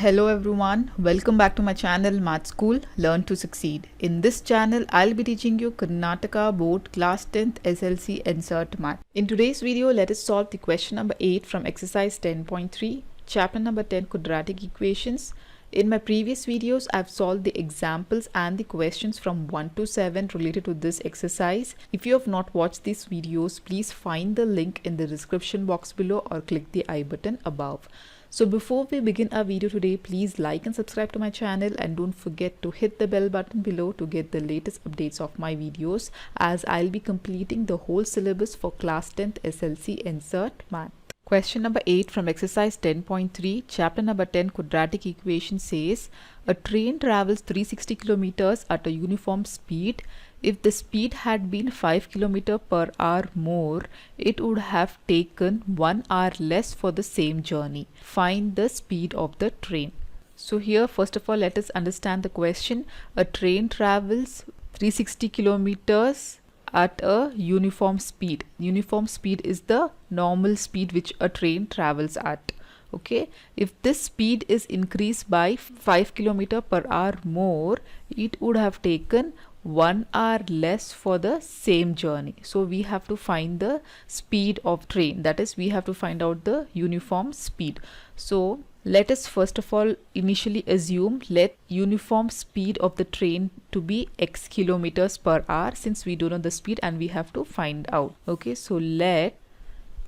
Hello everyone, welcome back to my channel Math School Learn to Succeed. In this channel, I'll be teaching you Karnataka Board Class 10th SLC Insert Math. In today's video, let us solve the question number 8 from exercise 10.3, chapter number 10 Quadratic Equations. In my previous videos, I've solved the examples and the questions from 1 to 7 related to this exercise. If you have not watched these videos, please find the link in the description box below or click the I button above. So before we begin our video today, please like and subscribe to my channel and don't forget to hit the bell button below to get the latest updates of my videos, as I'll be completing the whole syllabus for class 10th SLC Insert Math. Question number 8 from exercise 10.3, chapter number 10 Quadratic Equation says, a train travels 360 kilometers at a uniform speed. If the speed had been 5 km per hour more, it would have taken 1 hour less for the same journey. Find the speed of the train. So here, first of all, let us understand the question. A train travels 360 kilometers at a uniform speed. Uniform speed is the normal speed which a train travels at. Okay, if this speed is increased by 5 km per hour more, it would have taken 1 hour less for the same journey. So we have to find the speed of train, that is, we have to find out the uniform speed. So let us first of all initially assume let uniform speed of the train to be x kilometers per hour, since we don't know the speed and we have to find out. Okay, so let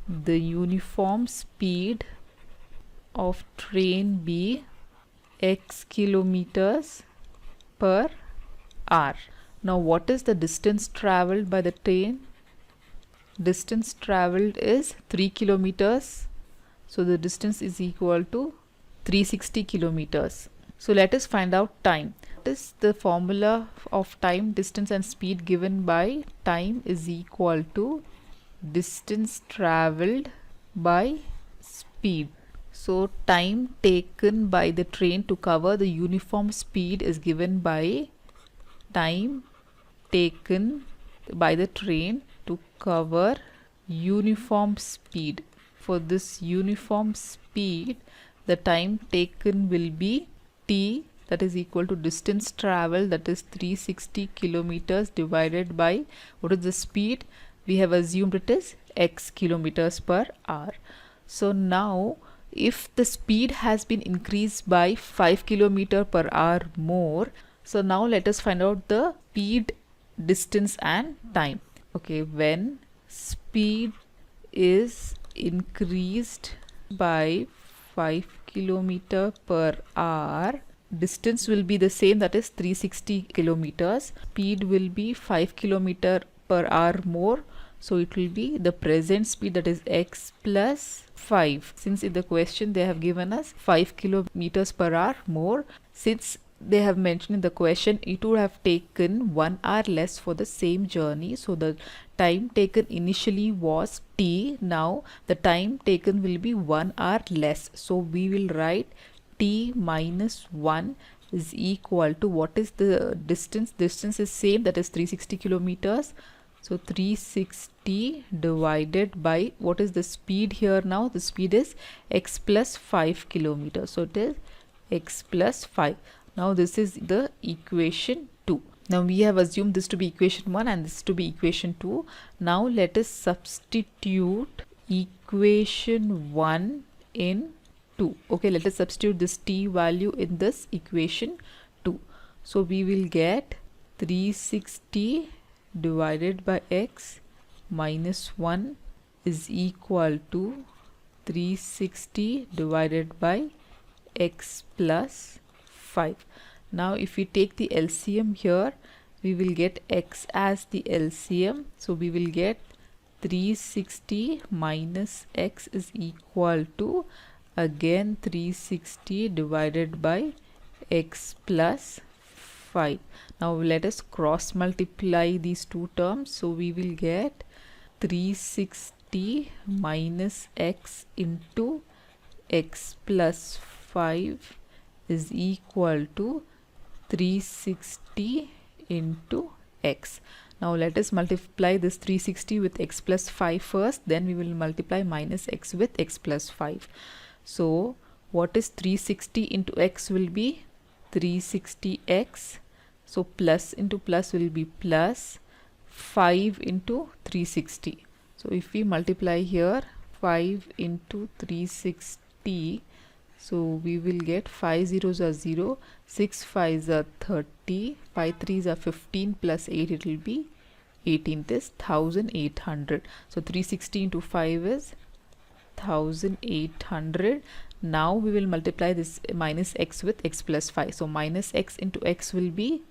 the uniform speed of train be x kilometers per hour. Now what is the distance traveled by the train? Distance traveled is 3 kilometers. So the distance is equal to 360 kilometers. So let us find out time. What is the formula of time, distance and speed given by time is equal to distance traveled by speed. So time taken by the train to cover the uniform speed is given by time taken by the train to cover uniform speed. For this uniform speed, the time taken will be t, that is equal to distance traveled, that is 360 kilometers divided by what is the speed? We have assumed it is x kilometers per hour. So now if the speed has been increased by 5 km per hour more, so now let us find out the speed, distance and time. Okay, when speed is increased by 5 km per hour, distance will be the same, that is 360 kilometers. Speed will be 5 km per hour more, so it will be the present speed, that is x plus 5. Since in the question they have given us 5 kilometers per hour more, since they have mentioned in the question it would have taken 1 hour less for the same journey. So the time taken initially was t. Now the time taken will be 1 hour less. So we will write t minus 1 is equal to, what is the distance? Distance is same, that is 360 kilometers. So 360 divided by, what is the speed here now? The speed is x plus 5 kilometers. So it is x plus 5. Now this is the equation 2. Now we have assumed this to be equation 1 and this to be equation 2. Now let us substitute equation 1 in 2. Okay, let us substitute this t value in this equation 2. So we will get 360 divided by x minus 1 is equal to 360 divided by x plus 5. Now if we take the LCM here, we will get x as the LCM. So we will get 360 minus x is equal to, again 360 divided by x plus 5. Now let us cross multiply these two terms. So we will get 360 minus x into x plus 5 is equal to 360 into x. Now let us multiply this 360 with x plus 5 first, then we will multiply minus x with x plus 5. So what is 360 into x will be 360x. So plus into plus will be plus 5 into 360. So if we multiply here 5 into 360, so we will get 5 zeros are 0, 6 5s are 30, 5 3s are 15 plus 8, it will be 18. This 1800. So 360 into 5 is 1800. Now we will multiply this minus x with x plus 5. So minus x into x will be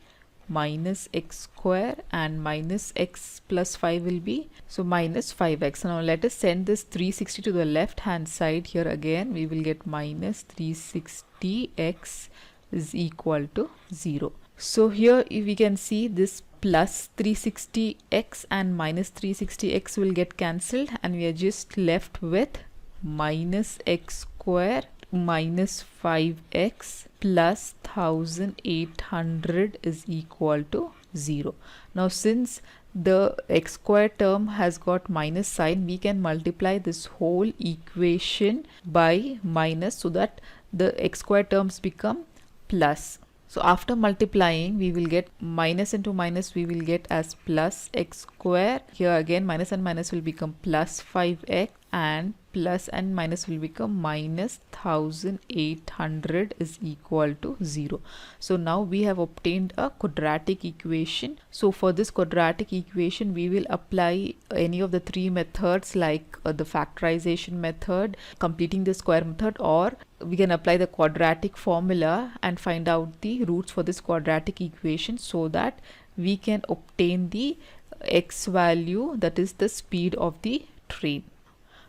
minus x square, and minus x plus 5 will be, so minus 5x. Now let us send this 360 to the left hand side. Here again we will get minus 360x is equal to 0. So here if we can see this plus 360x and minus 360x will get cancelled, and we are just left with minus x square minus 5x plus 1800 is equal to 0. Now since the x square term has got minus sign, we can multiply this whole equation by minus so that the x square terms become plus. So after multiplying, we will get minus into minus, we will get as plus x square. Here again minus and minus will become plus 5x, and plus and minus will become minus 1800 is equal to 0. So now we have obtained a quadratic equation. So for this quadratic equation, we will apply any of the three methods, like the factorization method, completing the square method, or we can apply the quadratic formula and find out the roots for this quadratic equation, so that we can obtain the x value, that is the speed of the train.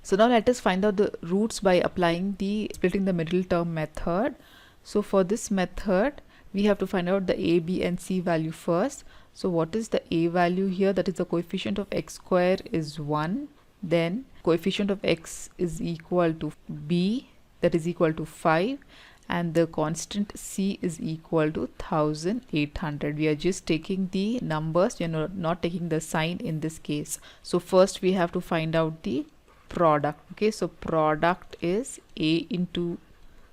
So now let us find out the roots by applying the splitting the middle term method. So for this method, we have to find out the a, b and c value first. So what is the a value here? That is the coefficient of x square is 1. Then coefficient of x is equal to b, that is equal to 5. And the constant c is equal to 1800. We are just taking the numbers, you know, not taking the sign in this case. So first we have to find out the product. Okay, so product is a into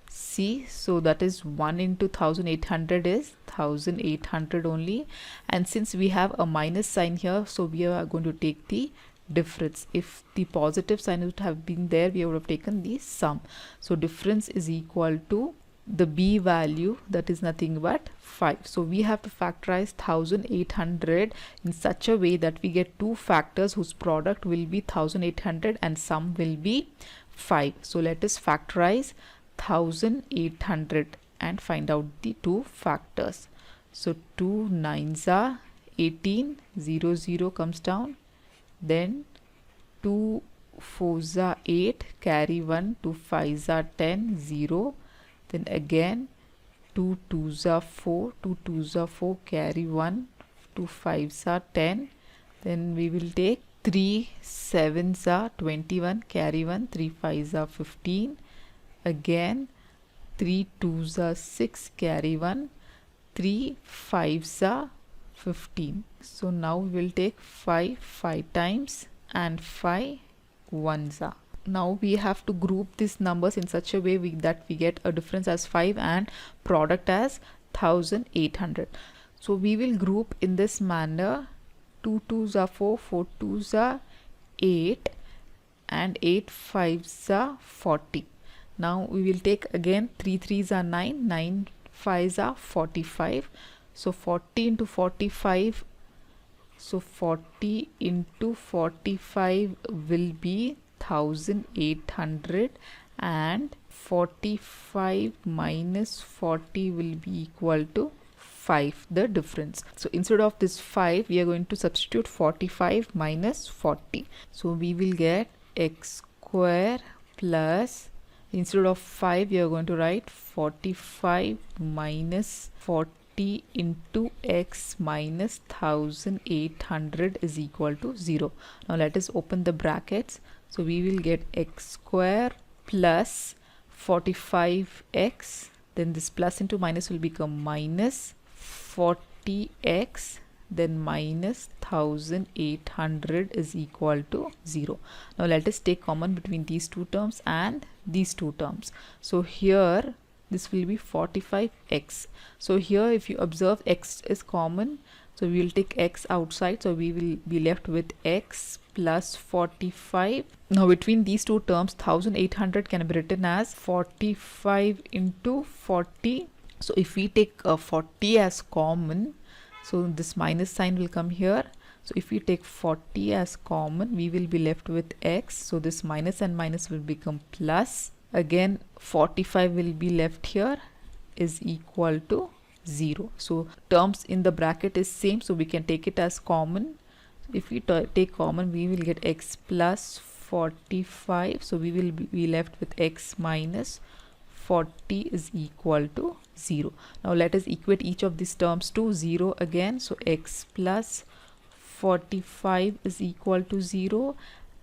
c, so that is 1 into 1800 is 1800 only, and since we have a minus sign here, so we are going to take the difference. If the positive sign would have been there, we would have taken the sum. So difference is equal to the b value, that is nothing but 5. So we have to factorize 1800 in such a way that we get two factors whose product will be 1800 and sum will be 5. So let us factorize 1800 and find out the two factors. So 2 9s are 18, 0 0 comes down, then 2 4s are 8, carry 1, 2 5s are 10, 0. Then again 2 2s are 4, 2 2s are 4, carry 1, 2 5s are 10. Then we will take 3 7s are 21, carry 1, 3 5s are 15. Again 3 2s are 6, carry 1, 3 5s are 15. So now we will take 5 times and 5 1s are. Now we have to group these numbers in such a way that we get a difference as 5 and product as 1800. So we will group in this manner. 2 2s are 4, 4 2s are 8, and 8 5s are 40. Now we will take again 3 3s are 9, 9 5s are 45. So 40 into 45, so 40 into 45 will be 1800, and 45 minus 40 will be equal to 5, the difference. So instead of this 5, we are going to substitute 45 minus 40. So we will get x square plus, instead of 5 we are going to write 45 minus 40 into x minus 1800 is equal to 0. Now let us open the brackets. So we will get x square plus 45x, then this plus into minus will become minus 40x, then minus 1800 is equal to 0. Now let us take common between these two terms and these two terms. So here this will be 45x. So here if you observe x is common, so we will take x outside, so we will be left with x plus 45. Now between these two terms 1800 can be written as 45 into 40. So if we take 40 as common, so this minus sign will come here. So if we take 40 as common, we will be left with x, so this minus and minus will become plus. Again 45 will be left here is equal to 0. So terms in the bracket is same, so we can take it as common. If we take common, we will get x plus 45, so we will be left with x minus 40 is equal to 0. Now let us equate each of these terms to 0 again. So x plus 45 is equal to 0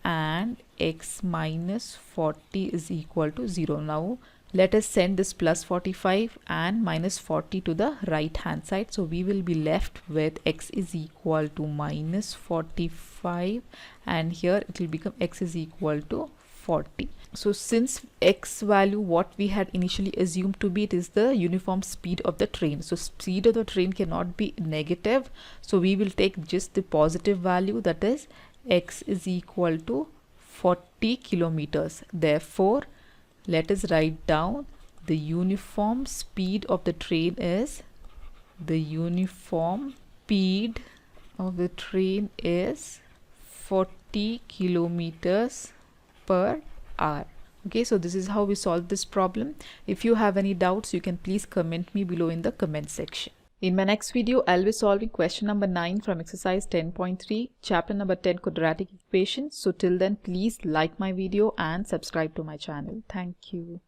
and x minus 40 is equal to 0. Now let us send this plus 45 and minus 40 to the right hand side. So we will be left with x is equal to minus 45, and here it will become x is equal to 40. So since x value what we had initially assumed to be, it is the uniform speed of the train. So speed of the train cannot be negative. So we will take just the positive value, that is x is equal to 40 kilometers. Therefore, let us write down the uniform speed of the train is 40 kilometers per hour. Okay, so this is how we solve this problem. If you have any doubts, you can please comment me below in the comment section. In my next video, I'll be solving question number 9 from exercise 10.3, chapter number 10, quadratic equations. So till then, please like my video and subscribe to my channel. Thank you.